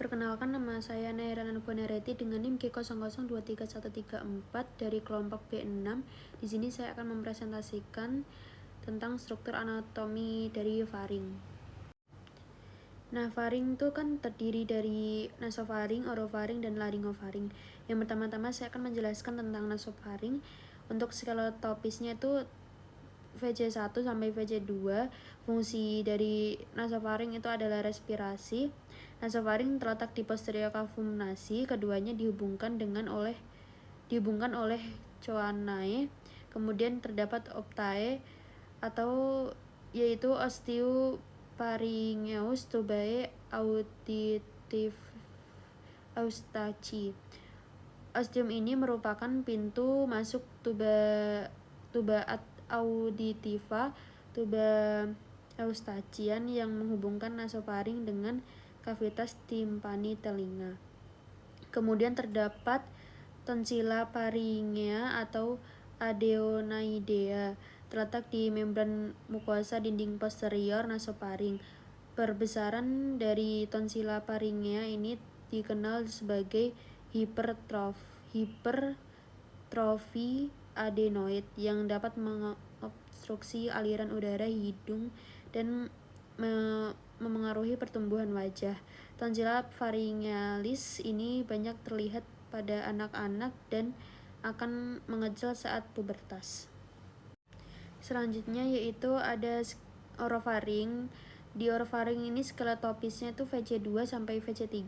Perkenalkan, nama saya Naira Nanuponereti dengan NIM K00231134 dari kelompok B6. Di sini saya akan mempresentasikan tentang struktur anatomi dari faring. Nah, faring itu kan terdiri dari nasofaring, orofaring, dan laryngofaring. Yang pertama-tama saya akan menjelaskan tentang nasofaring. Untuk skeletopisnya itu VC1 sampai VC2. Fungsi dari nasofaring itu adalah respirasi. Nasofaring terletak di posterior cavum nasi. Keduanya dihubungkan oleh choanae. Kemudian terdapat optae atau yaitu osteopharyngeus tubae auditive eustachi. Ostium ini merupakan pintu masuk tuba auditiva tuba eustachian yang menghubungkan nasofaring dengan kavitas timpani telinga. Kemudian terdapat tonsila pharyngea atau adenoidea terletak di membran mukosa dinding posterior nasofaring. Perbesaran dari tonsila pharyngea ini dikenal sebagai hipertrofi adenoid yang dapat mengobstruksi aliran udara hidung dan memengaruhi pertumbuhan wajah. Tonsila pharyngealis ini banyak terlihat pada anak-anak dan akan mengecil saat pubertas. Selanjutnya yaitu ada orofaring. Di orofaring ini skeletopisnya itu VC2 sampai VC3.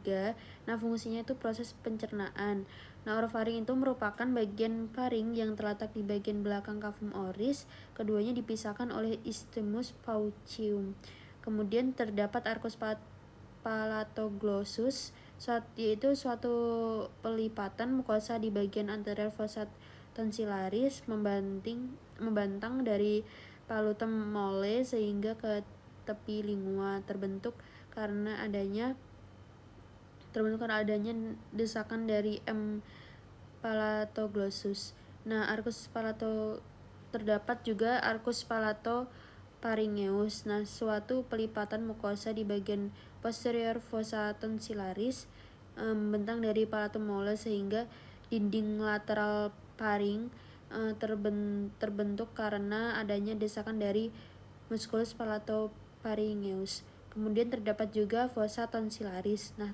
Nah, fungsinya itu proses pencernaan. Nah, orofaring itu merupakan bagian faring yang terletak di bagian belakang cavum oris. Keduanya dipisahkan oleh isthmus paucium. Kemudian terdapat arcus palatoglossus, yaitu suatu pelipatan mukosa di bagian anterior fossa tonsillaris membentang dari palutem mole sehingga ke tepi lingua, terbentuk karena adanya desakan dari M. palatoglossus. Nah, terdapat juga arcus palatopharyngeus. Nah, suatu pelipatan mukosa di bagian posterior fossa tonsillaris membentang dari palatum mole sehingga dinding lateral faring terbentuk karena adanya desakan dari musculus palatopharyngeus. Kemudian terdapat juga fossa tonsillaris. Nah,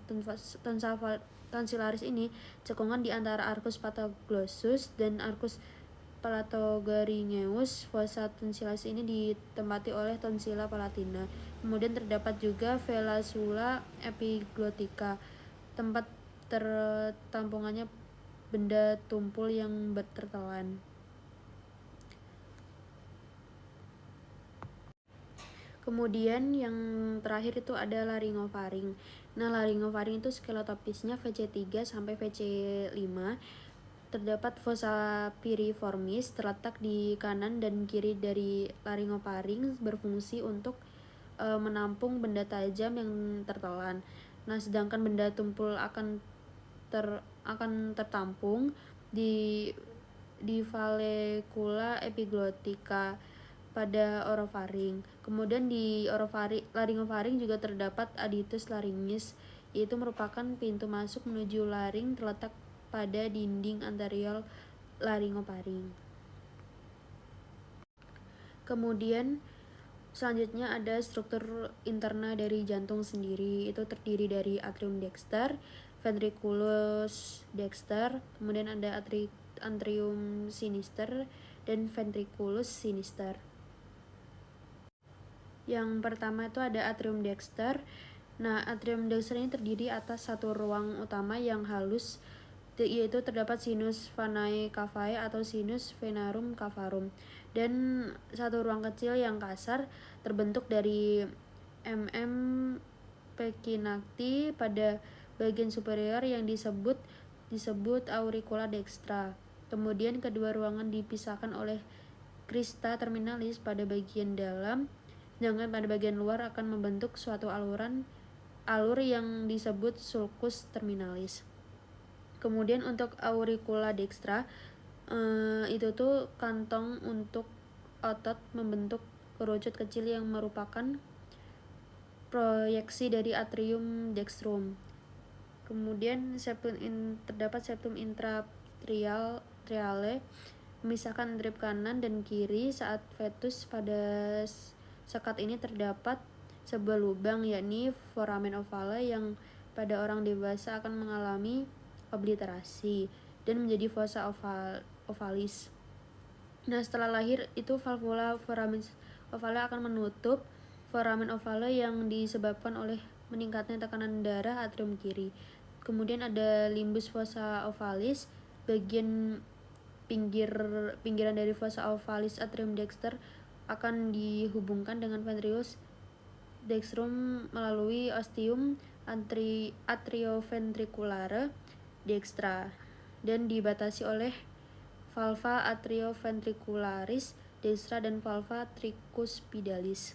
tonsillaris ini cekungan di antara arcus palatoglossus dan arcus palatopharyngeus. Fossa tonsillaris ini ditempati oleh tonsila palatina. Kemudian terdapat juga velacula epiglottica, tempat tertampungannya benda tumpul yang tertelan. Kemudian yang terakhir itu ada laryngofaring. Nah, laryngofaring itu skeletopisnya VC3 sampai VC5. Terdapat fossa piriformis terletak di kanan dan kiri dari laryngofaring, berfungsi untuk menampung benda tajam yang tertelan. Nah, sedangkan benda tumpul akan tertampung di vallecula epiglottica pada orofaring. Kemudian di laryngofaring juga terdapat aditus laryngis, yaitu merupakan pintu masuk menuju laring terletak pada dinding anterior laryngofaring. Kemudian selanjutnya ada struktur interna dari jantung sendiri. Itu terdiri dari atrium dexter, ventriculus dexter, kemudian ada atrium sinister dan ventriculus sinister. Yang pertama itu ada atrium dexter. Nah, atrium dexter ini terdiri atas satu ruang utama yang halus, yaitu terdapat sinus vanae cavae atau sinus venarum cavarum, dan satu ruang kecil yang kasar terbentuk dari peckinati pada bagian superior yang disebut auricula dextra. Kemudian kedua ruangan dipisahkan oleh crista terminalis pada bagian dalam, sedangkan pada bagian luar akan membentuk suatu alur yang disebut sulcus terminalis. Kemudian untuk auricula dextra itu tuh kantong untuk otot membentuk kerucut kecil yang merupakan proyeksi dari atrium dextrum. Kemudian terdapat septum intratriale memisahkan drip kanan dan kiri. Saat fetus pada sekat ini terdapat sebuah lubang, yakni foramen ovale, yang pada orang dewasa akan mengalami obliterasi dan menjadi fossa ovalis. Nah, setelah lahir itu valvula foramen ovale akan menutup foramen ovale yang disebabkan oleh meningkatnya tekanan darah atrium kiri. Kemudian ada limbus fossa ovalis, bagian pinggiran dari fossa ovalis atrium dexter akan dihubungkan dengan ventricus dextrum melalui ostium atrioventriculare dextra dan dibatasi oleh valva atrioventricularis dextra dan valva tricuspidalis.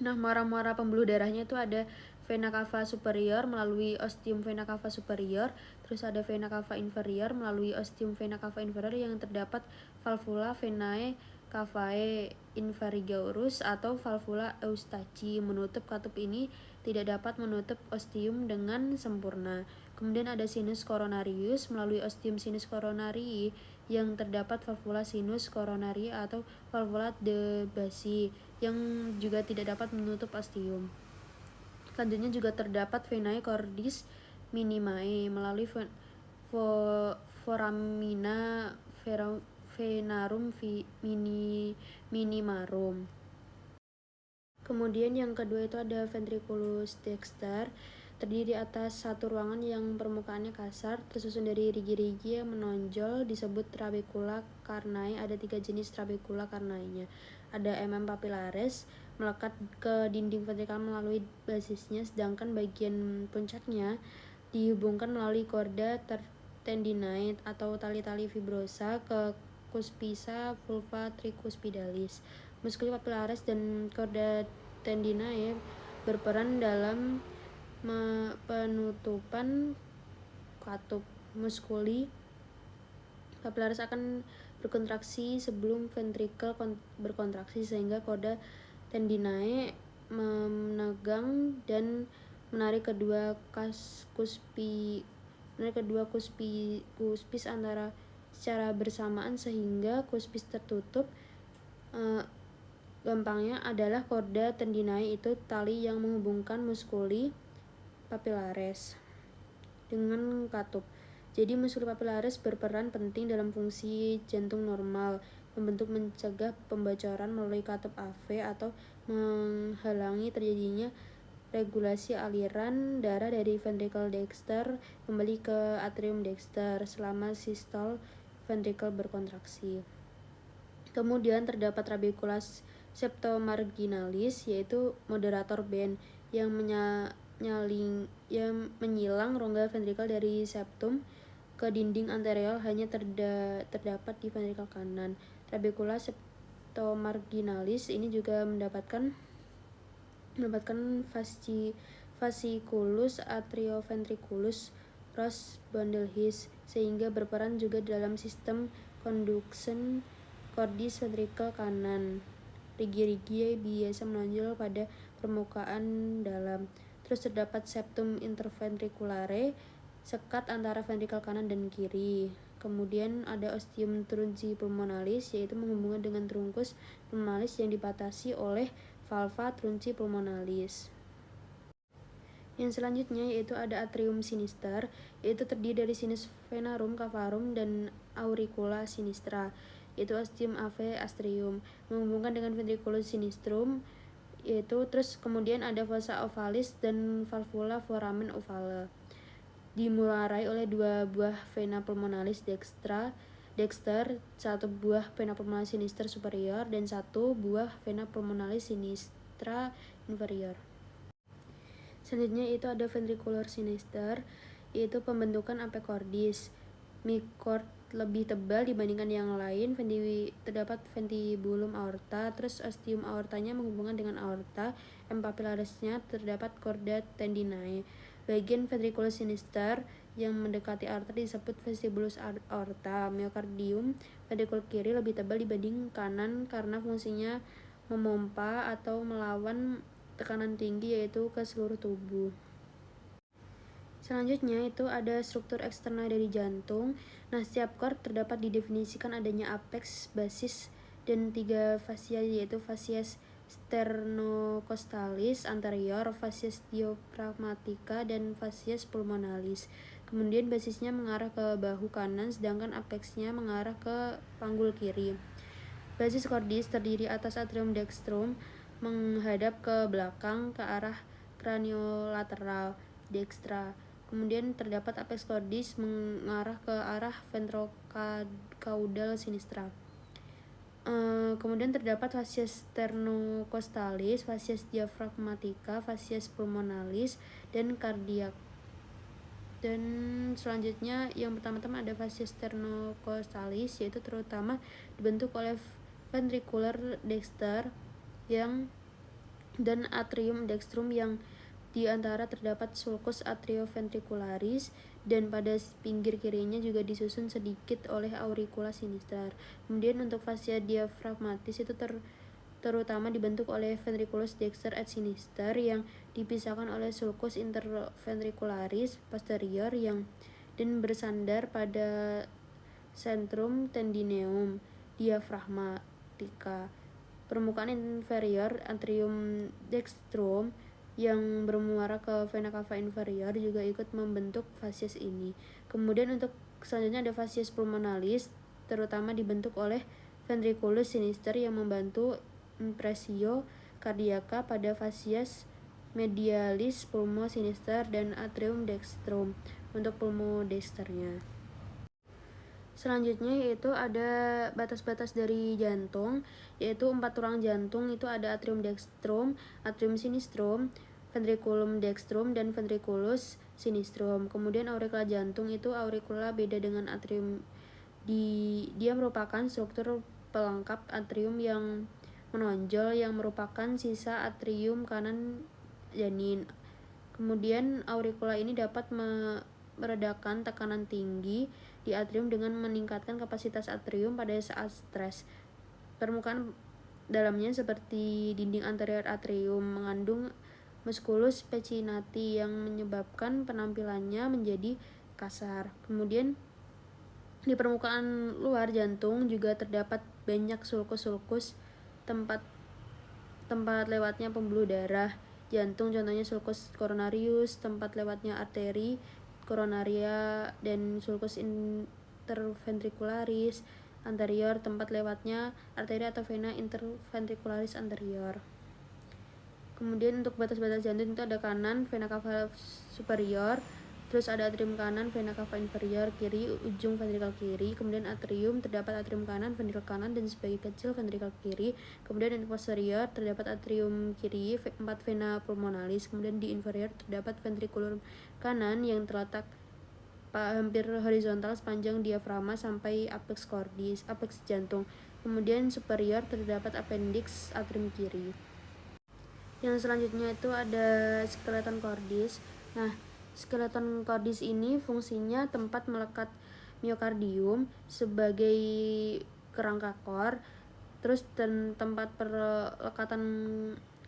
Nah, muara-muara pembuluh darahnya itu ada vena cava superior melalui ostium vena cava superior, terus ada vena cava inferior melalui ostium vena cava inferior yang terdapat valvula venae cavae inferiorus atau valvula eustachi. Menutup katup ini tidak dapat menutup ostium dengan sempurna. Kemudian ada sinus coronarius melalui ostium sinus coronarii yang terdapat valvula sinus coronarii atau valvula de Bassi yang juga tidak dapat menutup ostium. Selanjutnya juga terdapat venae cordis minimae melalui foramina venarum minimarum. Kemudian yang kedua itu ada ventriculus dexter, terdiri atas satu ruangan yang permukaannya kasar, tersusun dari rigi-rigi yang menonjol, disebut trabecula carnae. Ada 3 jenis trabecula carnae-nya. Ada papillaris, melekat ke dinding ventrikal melalui basisnya, sedangkan bagian puncaknya dihubungkan melalui chorda tendinae atau tali-tali fibrosa ke cuspissa vulva tricuspidalis. Muskuli papillaris dan chorda tendinae berperan dalam penutupan katup. Muskuli papillaris akan berkontraksi sebelum ventrikel berkontraksi, sehingga chorda tendinae menegang dan menarik kedua cuspis antara secara bersamaan sehingga cuspis tertutup. Gampangnya adalah chorda tendinae itu tali yang menghubungkan muskuli papillaris dengan katup. Jadi muskuli papillaris berperan penting dalam fungsi jantung normal, mencegah pembocoran melalui katup AV atau menghalangi terjadinya regulasi aliran darah dari ventricle dexter kembali ke atrium dexter selama sistole ventricle berkontraksi. Kemudian terdapat trabeculus septomarginalis, yaitu moderator band yang menyilang rongga ventrikel dari septum ke dinding anterior, hanya terdapat di ventrikel kanan. Trabeculus septomarginalis ini juga mendapatkan fasciculus atrioventriculus Ross bundle his, sehingga berperan juga dalam sistem conduction cordis ventrikel kanan. Rigi-rigi biasa menonjol pada permukaan dalam. Terus terdapat septum interventriculare, sekat antara ventrikel kanan dan kiri. Kemudian ada ostium trunci pulmonalis, yaitu menghubungkan dengan trunkus pulmonalis yang dibatasi oleh valva trunci pulmonalis. Yang selanjutnya yaitu ada atrium sinister, yaitu terdiri dari sinus venarum cavarum dan auricula sinistra, yaitu ostium ave atrium, menghubungkan dengan ventriculus sinistrum, yaitu terus kemudian ada fossa ovalis dan valvula foramen ovale. Dimulai oleh 2 buah vena pulmonalis dexter, 1 buah vena pulmonalis sinister superior, dan 1 buah vena pulmonalis sinistra inferior. Selanjutnya itu ada ventricular sinister, yaitu pembentukan apicordis. Micord lebih tebal dibandingkan yang lain. Terdapat vestibulum aorta, terus ostium aortanya menghubungkan dengan aorta. Papillarisnya terdapat chorda tendinae. Bagian ventriculus sinister yang mendekati aorta disebut vestibulus aorta. Myocardium ventrikul kiri lebih tebal dibanding kanan karena fungsinya memompa atau melawan tekanan tinggi, yaitu ke seluruh tubuh. Selanjutnya itu ada struktur eksternal dari jantung. Nah, setiap chord terdapat didefinisikan adanya apex, basis, dan 3 fascia, yaitu fascia sternocostalis anterior, fascia diaphragmatica, dan fascia pulmonalis. Kemudian basisnya mengarah ke bahu kanan, sedangkan apexnya mengarah ke panggul kiri. Basis cordis terdiri atas atrium dextrum menghadap ke belakang ke arah craniolateral dextra. Kemudian terdapat apex cordis mengarah ke arah ventrocaudal sinistra. Kemudian terdapat fascia sternocostalis, fascia diaphragmatica, fascia pulmonalis, dan kardiak. Dan selanjutnya yang pertama-tama ada fascia sternocostalis, yaitu terutama dibentuk oleh ventricular dexter dan atrium dextrum, yang di antara terdapat sulcus atrioventricularis, dan pada pinggir kirinya juga disusun sedikit oleh auricula sinister. Kemudian untuk fascia diaphragmatis itu terutama dibentuk oleh ventriculus dexter et sinister, yang dipisahkan oleh sulcus interventricularis posterior dan bersandar pada centrum tendineum diaphragmatica. Permukaan inferior atrium dextrum yang bermuara ke vena cava inferior juga ikut membentuk fasies ini. Kemudian untuk selanjutnya ada fasies pulmonalis, terutama dibentuk oleh ventriculus sinister yang membantu impressio cardiaca pada fasies medialis pulmo sinister dan atrium dextrum untuk pulmodexternya. Selanjutnya yaitu ada batas-batas dari jantung, yaitu 4 tulang jantung itu ada atrium dextrum, atrium sinistrum, ventriculum dextrum, dan ventriculus sinistrum. Kemudian auricula jantung itu auricula beda dengan atrium. Dia merupakan struktur pelengkap atrium yang menonjol yang merupakan sisa atrium kanan janin. Kemudian auricula ini dapat meredakan tekanan tinggi di atrium dengan meningkatkan kapasitas atrium pada saat stres. Permukaan dalamnya seperti dinding anterior atrium mengandung musculus peccinati yang menyebabkan penampilannya menjadi kasar. Kemudian di permukaan luar jantung juga terdapat banyak sulcus-sulcus tempat lewatnya pembuluh darah jantung, contohnya sulcus coronarius, tempat lewatnya arteri coronaria, dan sulcus interventricularis anterior, tempat lewatnya arteri atau vena interventricularis anterior. Kemudian untuk batas-batas jantung itu ada kanan vena cava superior, terus ada atrium kanan, vena cava inferior, kiri ujung ventrikel kiri, kemudian atrium terdapat atrium kanan, ventrikel kanan, dan sebagai kecil ventrikel kiri. Kemudian di posterior terdapat atrium kiri, 4 vena pulmonalis, kemudian di inferior terdapat ventrikulum kanan yang terletak hampir horizontal sepanjang diafragma sampai apex cordis, apex jantung. Kemudian superior terdapat appendix atrium kiri. Yang selanjutnya itu ada skeleton cordis. Nah, skeleton cordis ini fungsinya tempat melekat miokardium sebagai kerangka kor, terus tempat perlekatan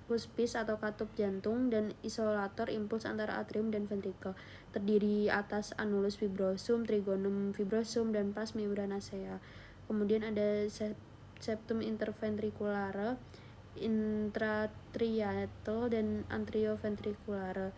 cuspis atau katup jantung, dan isolator impuls antara atrium dan ventrikel. Terdiri atas annulus fibrosum, trigonum fibrosum, dan pars membranacea. Kemudian ada septum interventriculare, intratriatal, dan antrioventriculare.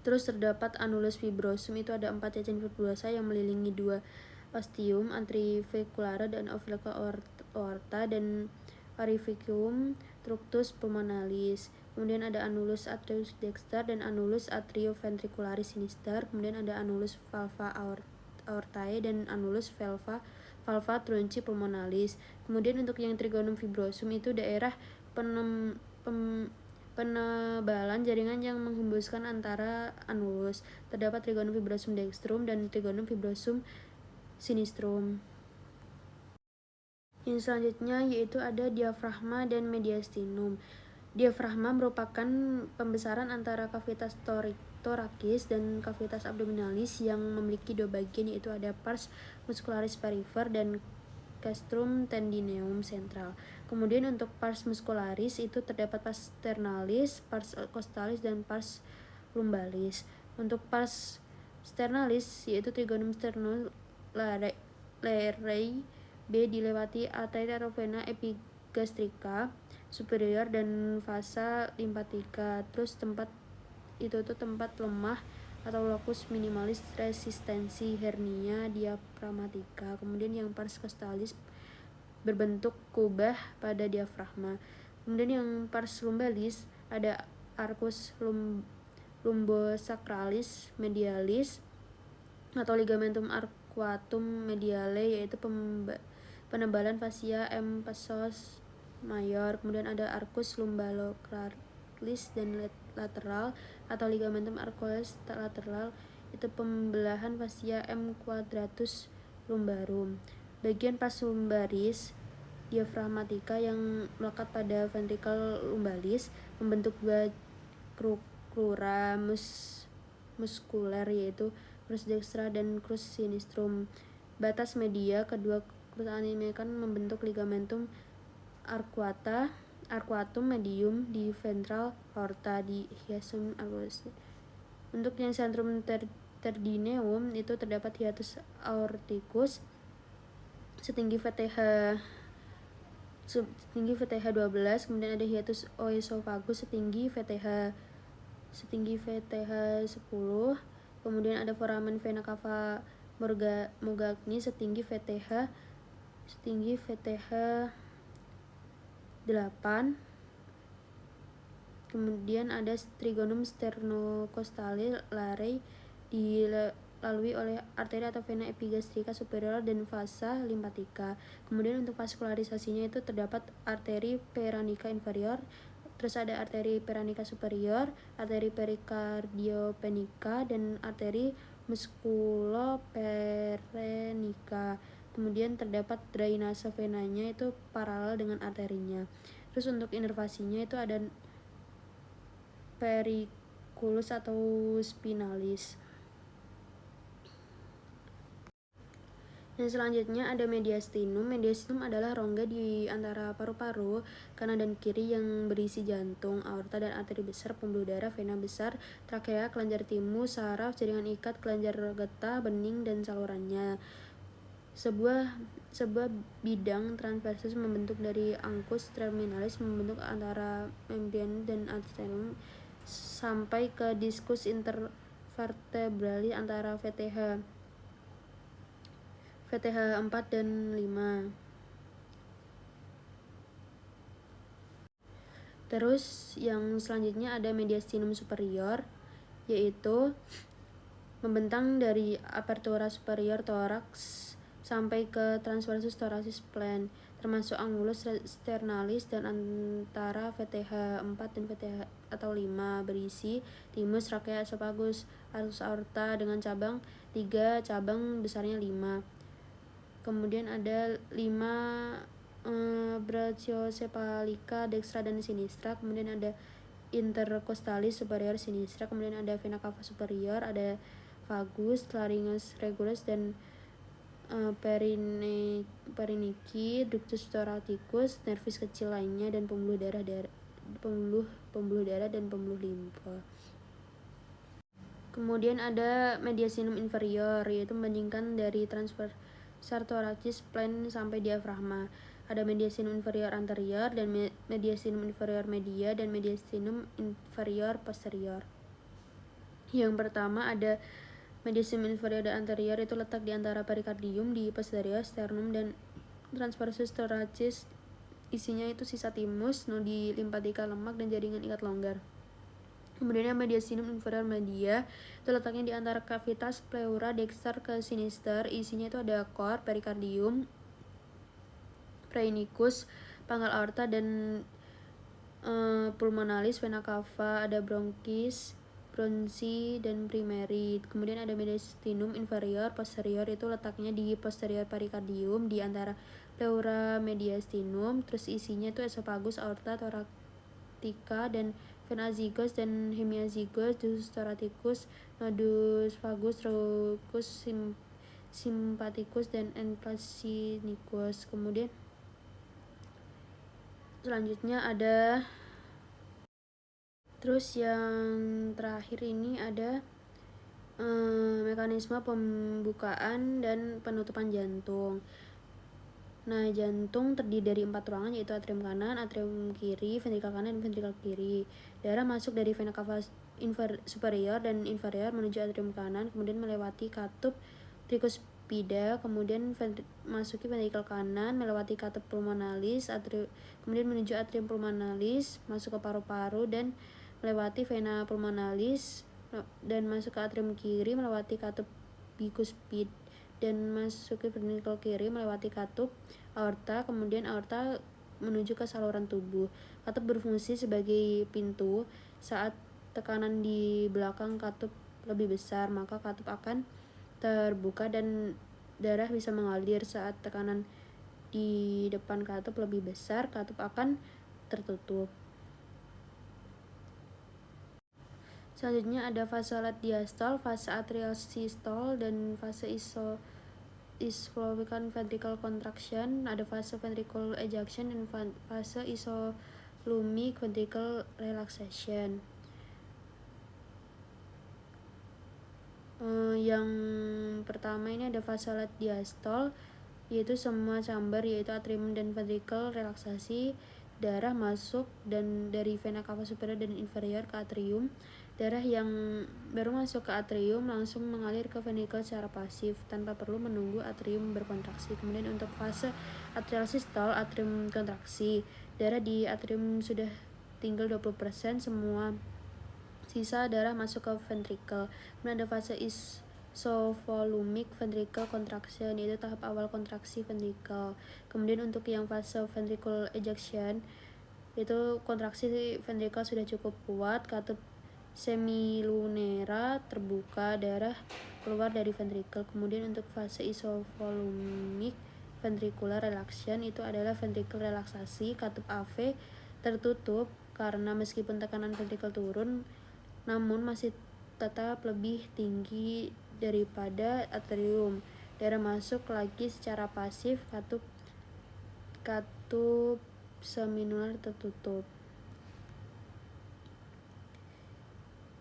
Terus terdapat annulus fibrosum itu ada 4 cacing fibrosa yang melilingi 2 ostium antriventriculare dan ovicular aorta dan aurificum trunctus pulmonalis. Kemudian ada annulus atrius dexter dan annulus atrioventricularis sinister. Kemudian ada annulus valva aortae dan annulus valva trunci pulmonalis. Kemudian untuk yang trigonum fibrosum itu daerah penebalan jaringan yang menghembuskan antara annulus. Terdapat trigonum fibrosum dextrum dan trigonum fibrosum sinistrum. Yang selanjutnya yaitu ada diafragma dan mediastinum. Diafragma merupakan pembesaran antara kavitas thoracis dan kavitas abdominalis yang memiliki 2 bagian, yaitu ada pars muscularis perifer dan castrum tendineum central. Kemudian untuk pars muscularis itu terdapat pars sternalis, pars costalis, dan pars lumbalis. Untuk pars sternalis yaitu trigonum sternolareae B dilewati arteri atau vena epigastrika superior dan vasa limpatica. Terus tempat itu tuh tempat lemah atau locus minimalis resistensi hernia diafragmatika. Kemudian yang pars costalis berbentuk kubah pada diafragma. Kemudian yang pars lumbalis ada arcus lumbosacralis medialis atau ligamentum arcuatum mediale, yaitu penebalan fascia M. passos mayor. Kemudian ada arcus lumbalocralis dan lateral atau ligamentum arcualis lateral, itu pembelahan fascia M. quadratus lumbarum. Bagian pars lumbaris diafragmatika yang melekat pada ventricle lumbalis membentuk dua crura muskuler, yaitu crus dextra dan crus sinistrum. Batas media kedua crus animekan membentuk ligamentum arcuatum medium di ventral aorta di hiatus aortic. Untuk yang centrum terdineum itu terdapat hiatus aorticus setinggi VTH 12, kemudian ada hiatus oesophagus setinggi VTH 10, kemudian ada foramen vena cava mogagni setinggi VTH 8, kemudian ada trigonum sternocostalare dilalui oleh arteri atau vena epigastrika superior dan vasa limpatica. Kemudian untuk vaskularisasinya itu terdapat arteri peranica inferior, terus ada arteri peranica superior, arteri pericardiopenica, dan arteri musculoperenica. Kemudian terdapat drainase venanya itu paralel dengan arterinya. Terus untuk inervasinya itu ada periculus atau spinalis. Yang selanjutnya ada mediastinum. Mediastinum adalah rongga di antara paru-paru kanan dan kiri yang berisi jantung, aorta, dan arteri besar, pembuluh darah, vena besar, trakea, kelenjar timus, saraf, jaringan ikat, kelenjar getah, bening, dan salurannya. Sebuah bidang transversus membentuk dari ancus terminalis membentuk antara membrane dan arterium sampai ke diskus intervertebrali antara VTH 4 dan 5. Terus yang selanjutnya ada mediastinum superior, yaitu membentang dari apertura superior thorax sampai ke transversus thoracis plan, termasuk angulus sternalis, dan antara VTH 4 dan VTH atau 5 berisi timus, trakea, esophagus, arus aorta dengan cabang 3, cabang besarnya 5. Kemudian ada 5 brachiocephalica dextra dan sinistra. Kemudian ada intercostalis superior sinistra. Kemudian ada vena cava superior, ada vagus, larynx regulus, dan periniki, ductus thoraticus, nervis kecil lainnya, dan pembuluh darah dan pembuluh limfa. Kemudian ada mediastinum inferior, yaitu membandingkan dari transversal thoracis plan sampai diafragma. Ada mediastinum inferior anterior dan mediastinum inferior media dan mediastinum inferior posterior. Yang pertama ada mediastinum inferior dan anterior, itu letak di antara perikardium di posterior sternum dan transversus thoracis. Isinya itu sisa timus, nodi limpatika lemak, dan jaringan ikat longgar. Kemudian mediastinum inferior media itu letaknya di antara cavitas pleura dexter ke sinister. Isinya itu ada core, perikardium, phrenikus, pangkal aorta, dan pulmonalis, vena cava, ada bronchis, bronchi, dan primary. Kemudian ada mediastinum inferior posterior, itu letaknya di posterior perikardium di antara pleura mediastinum. Terus isinya itu esophagus, aorta, thoracica, dan vena azygos dan hemiazygos, ductus thoraticus, nodus vagus, truncus sympathicus, dan enplasinicus. Kemudian selanjutnya ada, terus yang terakhir ini ada mekanisme pembukaan dan penutupan jantung. Nah, jantung terdiri dari 4 ruangan, yaitu atrium kanan, atrium kiri, ventrikel kanan, dan ventrikel kiri. Darah masuk dari vena cava superior dan inferior menuju atrium kanan, kemudian melewati katup tricuspida, kemudian masuki ventrikel kanan, melewati katup pulmonalis, kemudian menuju atrium pulmonalis, masuk ke paru-paru dan melewati vena pulmonalis, dan masuk ke atrium kiri melewati katup bicuspid dan masuk ke ventrikel kiri melewati katup aorta, kemudian aorta menuju ke saluran tubuh. Katup berfungsi sebagai pintu. Saat tekanan di belakang katup lebih besar, maka katup akan terbuka dan darah bisa mengalir. Saat tekanan di depan katup lebih besar, katup akan tertutup. Selanjutnya ada fase late diastole, fase atrial systole, dan fase ischemic ventricle contraction, ada fase ventricle ejection, dan fase ischemic ventricle relaxation. Yang pertama ini ada fase late diastole, yaitu semua chamber, yaitu atrium dan ventricle relaksasi. Darah masuk dan dari vena cava superior dan inferior ke atrium. Darah yang baru masuk ke atrium langsung mengalir ke ventricle secara pasif tanpa perlu menunggu atrium berkontraksi. Kemudian untuk fase atrial systole, atrium kontraksi. Darah di atrium sudah tinggal 20%, semua sisa darah masuk ke ventricle. Kemudian ada fase isovolumic ventricle contraction, yaitu tahap awal kontraksi ventricle. Kemudian untuk yang fase ventricle ejection, itu kontraksi ventricle sudah cukup kuat, katup semilunera terbuka, darah keluar dari ventricle. Kemudian untuk fase isovolumic ventricular relaxation, itu adalah ventricle relaksasi, katup AV tertutup karena meskipun tekanan ventricle turun, namun masih tetap lebih tinggi daripada atrium. Darah masuk lagi secara pasif, katup semilunar tertutup.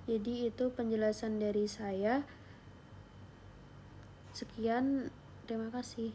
Jadi itu penjelasan dari saya. Sekian, terima kasih.